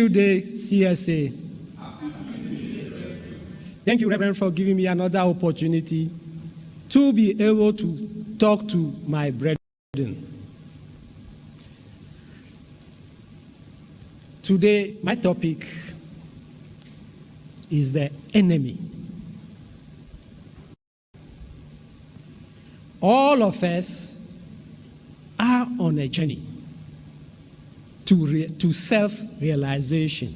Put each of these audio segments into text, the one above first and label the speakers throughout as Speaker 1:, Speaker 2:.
Speaker 1: New Day, CSA. Thank you, Reverend, for giving me another opportunity to be able to talk to my brethren. Today, my topic is the enemy. All of us are on a journey to self-realization.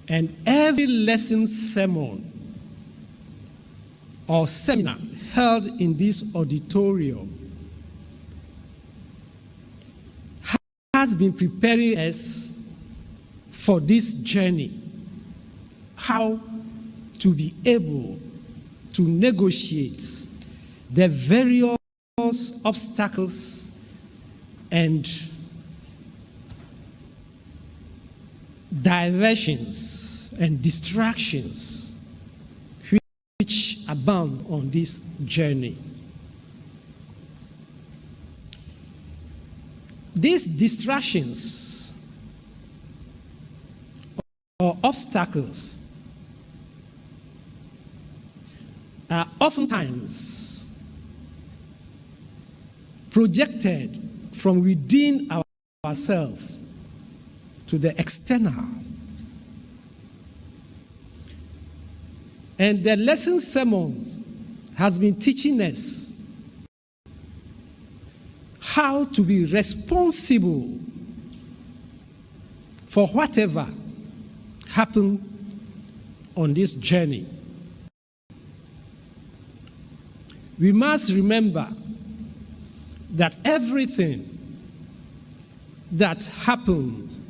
Speaker 1: And every lesson, sermon, or seminar held in this auditorium has been preparing us for this journey, how to be able to negotiate the various obstacles and diversions and distractions which abound on this journey. These distractions or obstacles are oftentimes projected from within ourselves to the external. And the lesson sermons has been teaching us how to be responsible for whatever happened on this journey. We must remember that everything that happens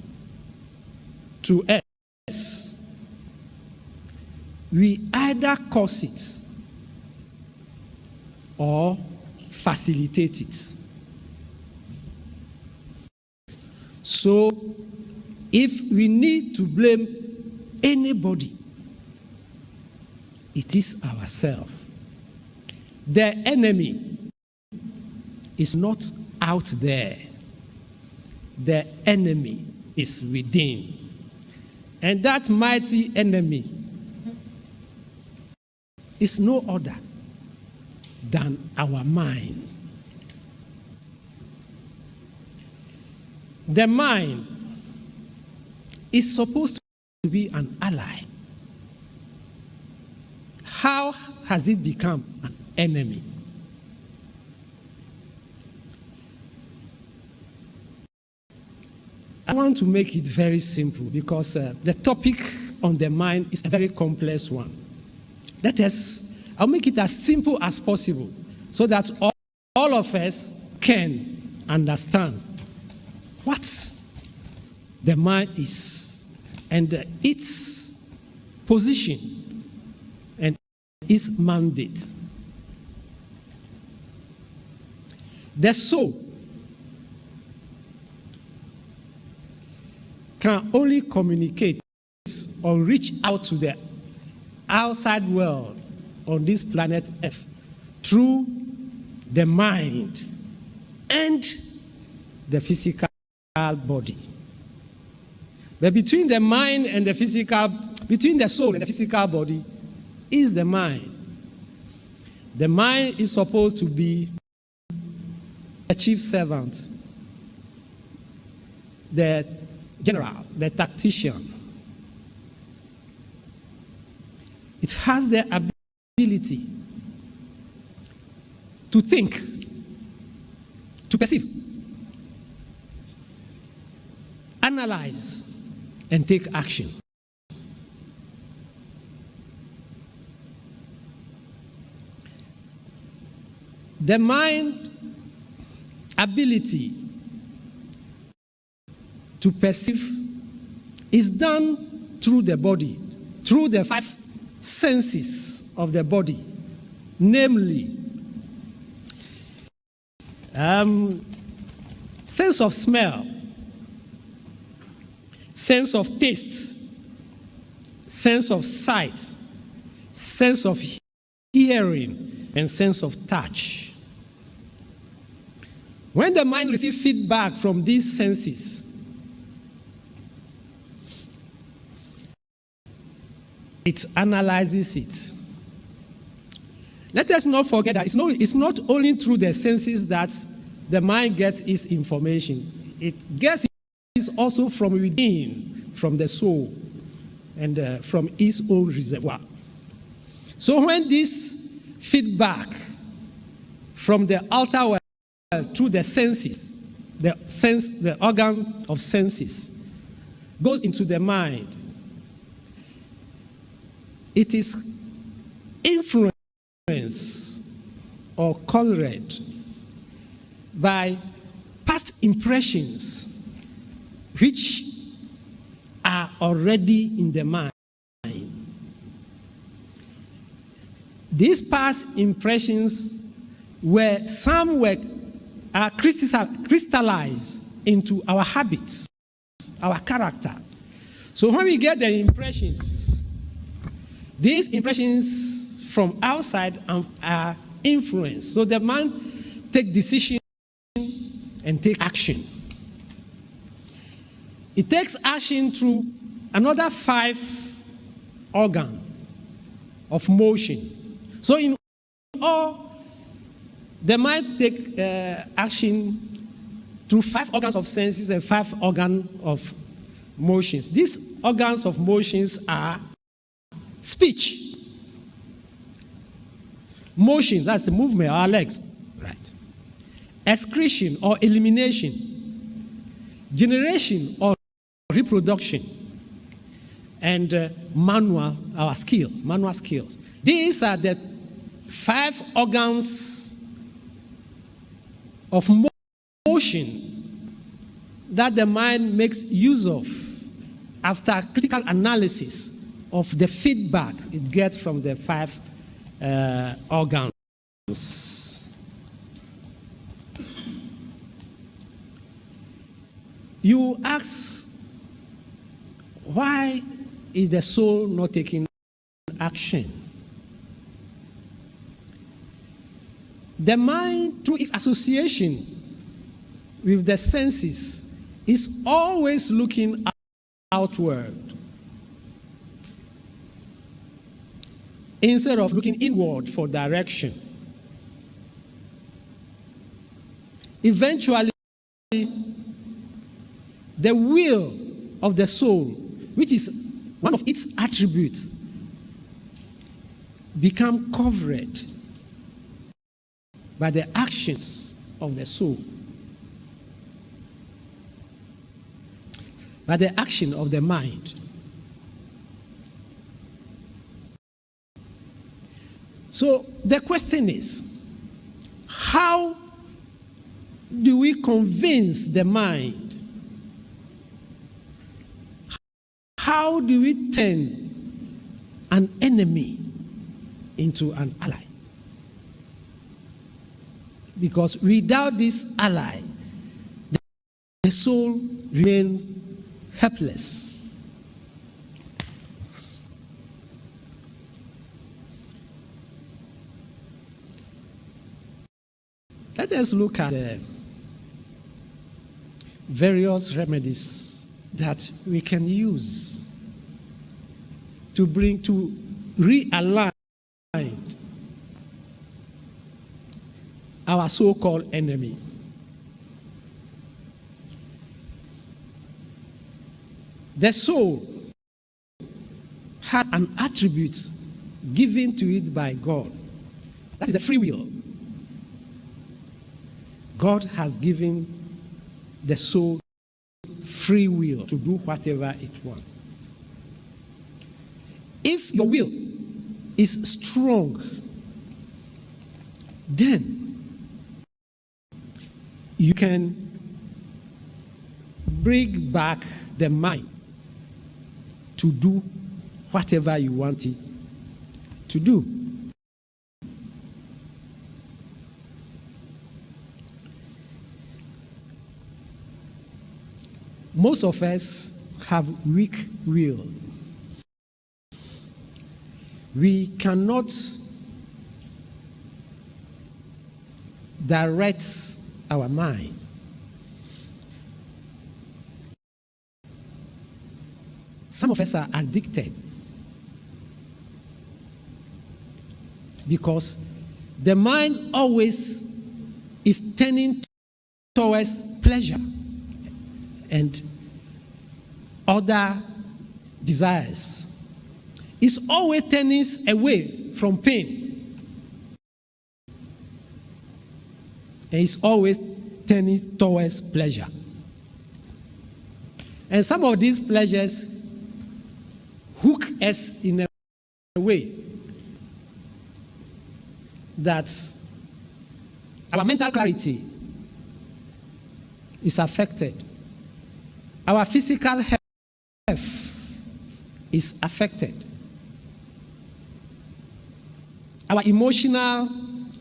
Speaker 1: to us, we either cause it or facilitate it. So, if we need to blame anybody, it is ourselves. The enemy is not out there. The enemy is within. And that mighty enemy is no other than our minds. The mind is supposed to be an ally. How has it become an enemy? I want to make it very simple because the topic on the mind is a very complex one. I'll make it as simple as possible so that all of us can understand what the mind is and its position and its mandate. The soul can only communicate or reach out to the outside world on this planet Earth through the mind and the physical body. But between the mind and the physical, between the soul and the physical body is the mind. The mind is supposed to be a chief servant, the general, the tactician. It has the ability to think, to perceive, analyze, and take action. The mind ability to perceive is done through the body, through the 5 senses of the body, namely sense of smell, sense of taste, sense of sight, sense of hearing, and sense of touch. When the mind receives feedback from these senses, it analyzes it. Let us not forget that it's not only through the senses that the mind gets its information. It gets it also from within, from the soul, and from its own reservoir. So when this feedback from the outer world through the senses, the organ of senses, goes into the mind, it is influenced or colored by past impressions which are already in the mind. These past impressions were crystallized into our habits, our character. So when we get the impressions, these impressions from outside are influenced. So the man take decision and take action. It takes action through another 5 organs of motion. So in all, the mind take action through 5 organs of senses and 5 organs of motions. These organs of motions are speech, motions, that's the movement of our legs, right? Excretion or elimination, generation or reproduction, and manual skills. These are the 5 organs of motion that the mind makes use of after critical analysis of the feedback it gets from the 5 organs. You ask, why is the soul not taking action? The mind, through its association with the senses, is always looking outward instead of looking inward for direction. Eventually, the will of the soul, which is one of its attributes, become covered by the actions of the soul, by the action of the mind. So the question is, how do we convince the mind? How do we turn an enemy into an ally? Because without this ally, the soul remains helpless. Let us look at the various remedies that we can use to realign our so-called enemy. The soul has an attribute given to it by God. That is the free will. God has given the soul free will to do whatever it wants. If your will is strong, then you can bring back the mind to do whatever you want it to do. Most of us have weak will. We cannot direct our mind. Some of us are addicted because the mind always is turning towards pleasure and other desires. It's always turning away from pain. And it's always turning towards pleasure. And some of these pleasures hook us in a way that our mental clarity is affected. Our physical health is affected. Our emotional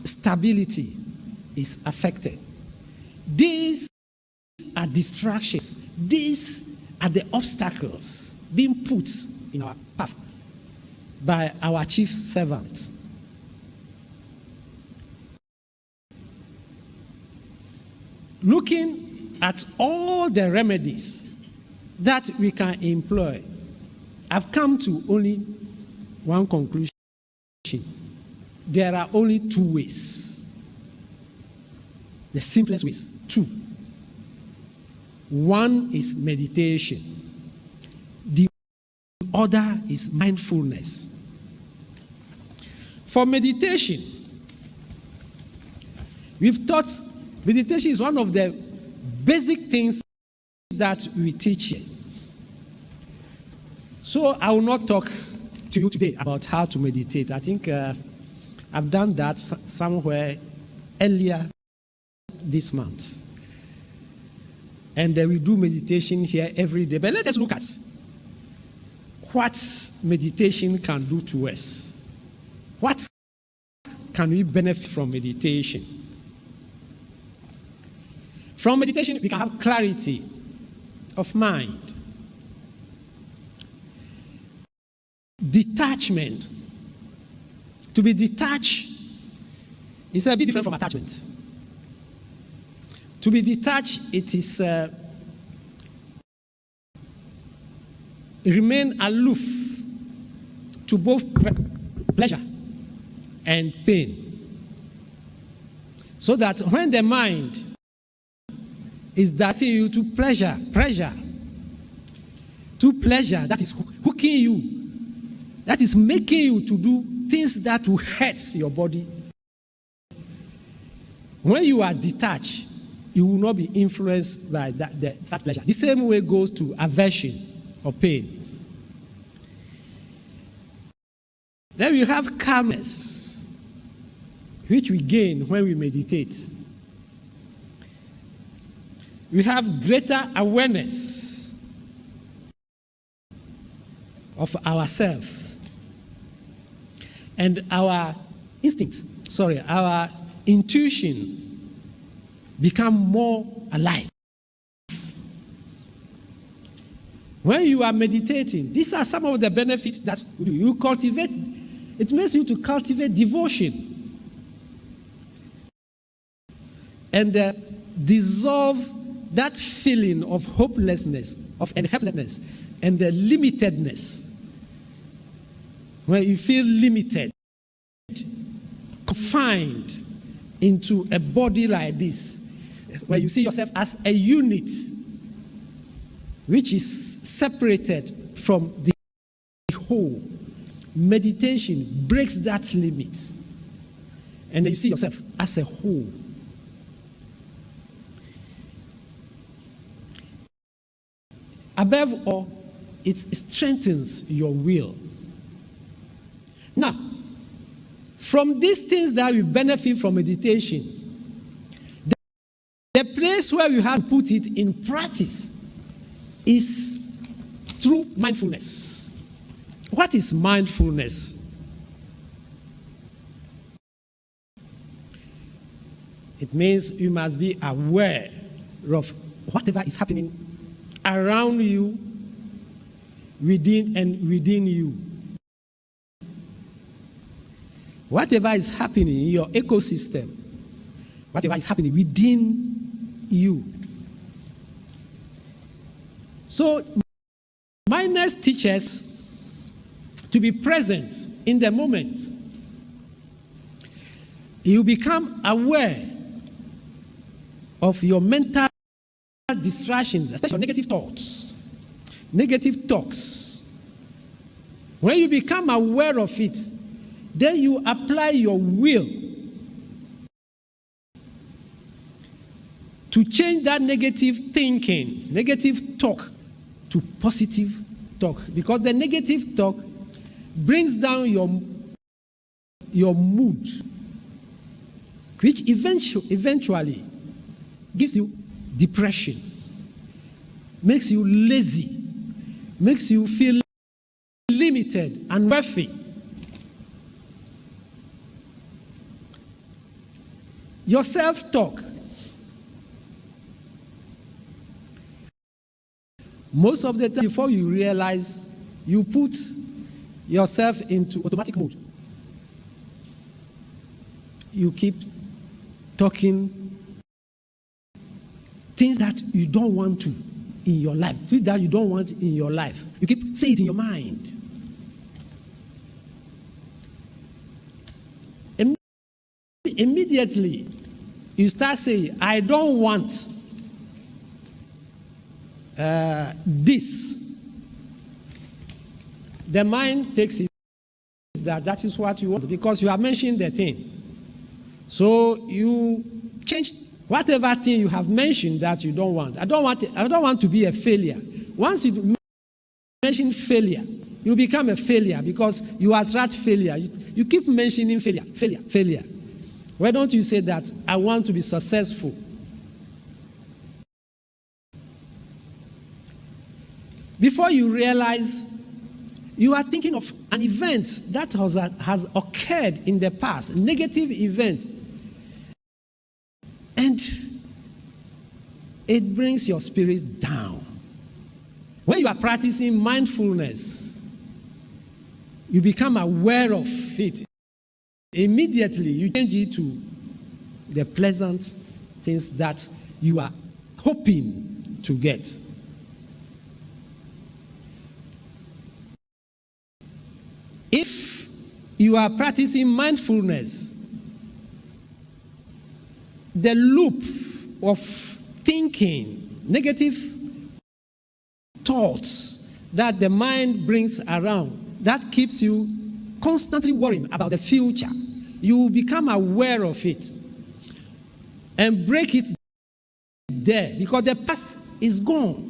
Speaker 1: stability is affected. These are distractions. These are the obstacles being put in our path by our chief servant. Looking at all the remedies that we can employ, I've come to only one conclusion. There are only two ways. The simplest ways, two. One is meditation. The other is mindfulness. For meditation, we've taught meditation is one of the basic things that we teach here. So I will not talk to you today about how to meditate. I think I've done that somewhere earlier this month. And we do meditation here every day. But let us look at what meditation can do to us. What can we benefit from meditation? From meditation, we can have clarity of mind, detachment. To be detached is a bit different from attachment. To be detached, it is remain aloof to both pleasure and pain. So that when the mind is directing you to pleasure, to pleasure that is hooking you, that is making you to do things that will hurt your body. When you are detached, you will not be influenced by that pleasure. The same way goes to aversion or pain. Then we have calmness, which we gain when we meditate. We have greater awareness of ourselves and our instincts, our intuitions become more alive. When you are meditating, these are some of the benefits that you cultivate. It makes you to cultivate devotion and dissolve that feeling of hopelessness, and helplessness, and the limitedness. When you feel limited, confined into a body like this, where you see yourself as a unit which is separated from the whole. Meditation breaks that limit, and you see yourself as a whole. Above all, it strengthens your will. Now, from these things that we benefit from meditation, the place where we have to put it in practice is through mindfulness. What is mindfulness? It means you must be aware of whatever is happening around you, within you. Whatever is happening in your ecosystem, whatever is happening within you. So, mindfulness teaches to be present in the moment. You become aware of your mental distractions, especially negative thoughts, negative talks. When you become aware of it, then you apply your will to change that negative thinking, negative talk, to positive talk. Because the negative talk brings down your mood, which eventually gives you depression, makes you lazy, makes you feel limited and unworthy. Your self-talk, most of the time before you realize, you put yourself into automatic mode. You keep talking things that you don't want to in your life, things that you don't want in your life. You keep saying it in your mind. Immediately, you start saying, I don't want this. The mind takes it that is what you want because you have mentioned the thing. So you change whatever thing you have mentioned that you don't want. I don't want to be a failure. Once you mention failure, you become a failure because you attract failure. You keep mentioning failure. Why don't you say that I want to be successful? Before you realize, you are thinking of an event that has occurred in the past, a negative event, and it brings your spirit down. When you are practicing mindfulness, you become aware of it. Immediately, you change it to the pleasant things that you are hoping to get. If you are practicing mindfulness, the loop of thinking, negative thoughts that the mind brings around, that keeps you constantly worrying about the future, you will become aware of it and break it there because the past is gone.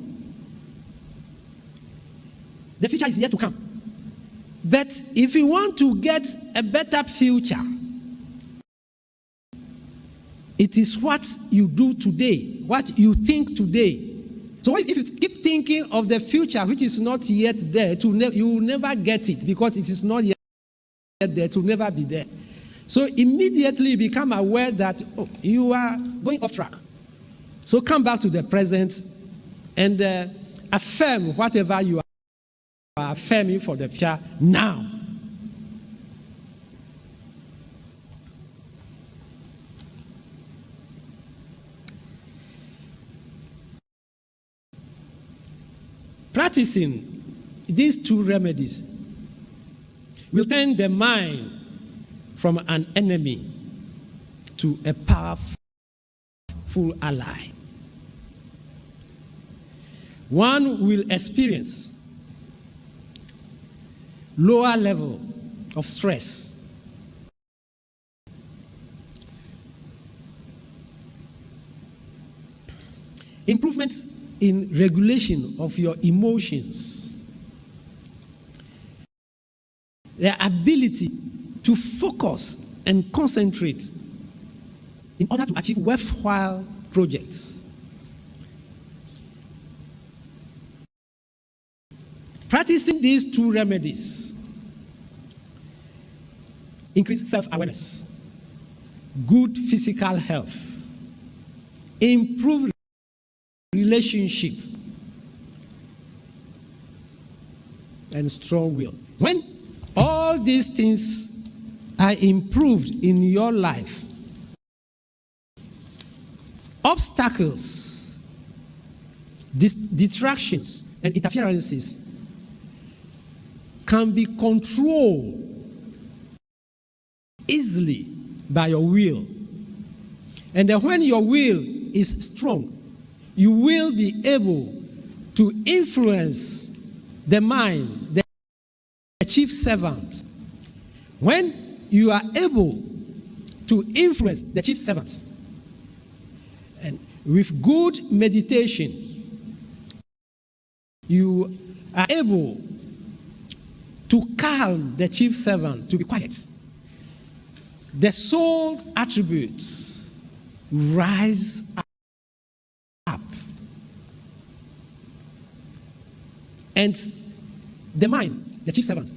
Speaker 1: The future is yet to come. But if you want to get a better future, it is what you do today, what you think today. So if you keep thinking of the future which is not yet there, you will never get it because it is not yet there, it will never be there. So immediately you become aware that you are going off track. So come back to the present and affirm whatever you are affirming for the future now. Practicing these two remedies will turn the mind from an enemy to a powerful ally. One will experience lower level of stress, improvements in regulation of your emotions, the ability to focus and concentrate in order to achieve worthwhile projects. Practicing these two remedies increase self-awareness, good physical health, improve relationship, and strong will. When all these things are improved in your life, obstacles, distractions, and interferences can be controlled easily by your will. And then when your will is strong, you will be able to influence the mind, the chief servant. When you are able to influence the chief servant, and with good meditation, you are able to calm the chief servant to be quiet. The soul's attributes rise up. And the mind, the chief servant,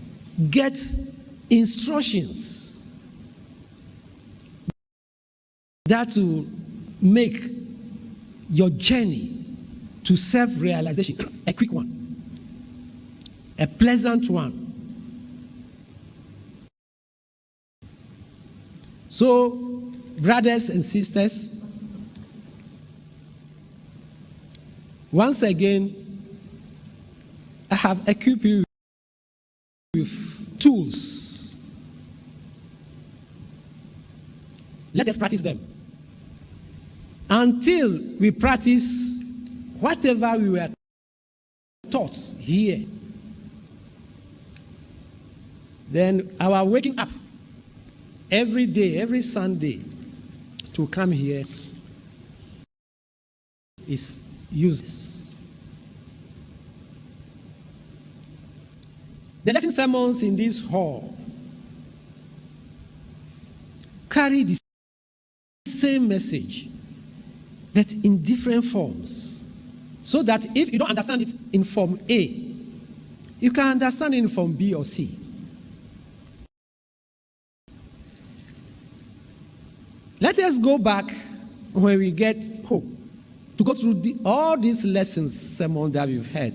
Speaker 1: gets instructions that will make your journey to self-realization a quick one, a pleasant one. So, brothers and sisters, once again, I have equipped you with tools. Let us practice them. Until we practice whatever we were taught here, then our waking up every day, every Sunday, to come here is useless. The lesson sermons in this hall carry the same message, but in different forms, so that if you don't understand it in form A, you can understand it in form B or C. Let us go back when we get home to go through all these lessons, sermons that we've heard,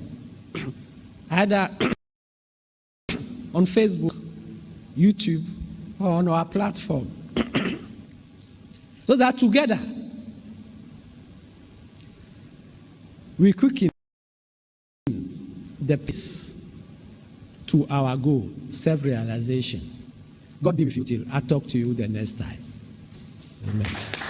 Speaker 1: either on Facebook, YouTube, or on our platform, so that together we quicken the pace to our goal, self-realization. God be with you till I talk to you the next time. Amen.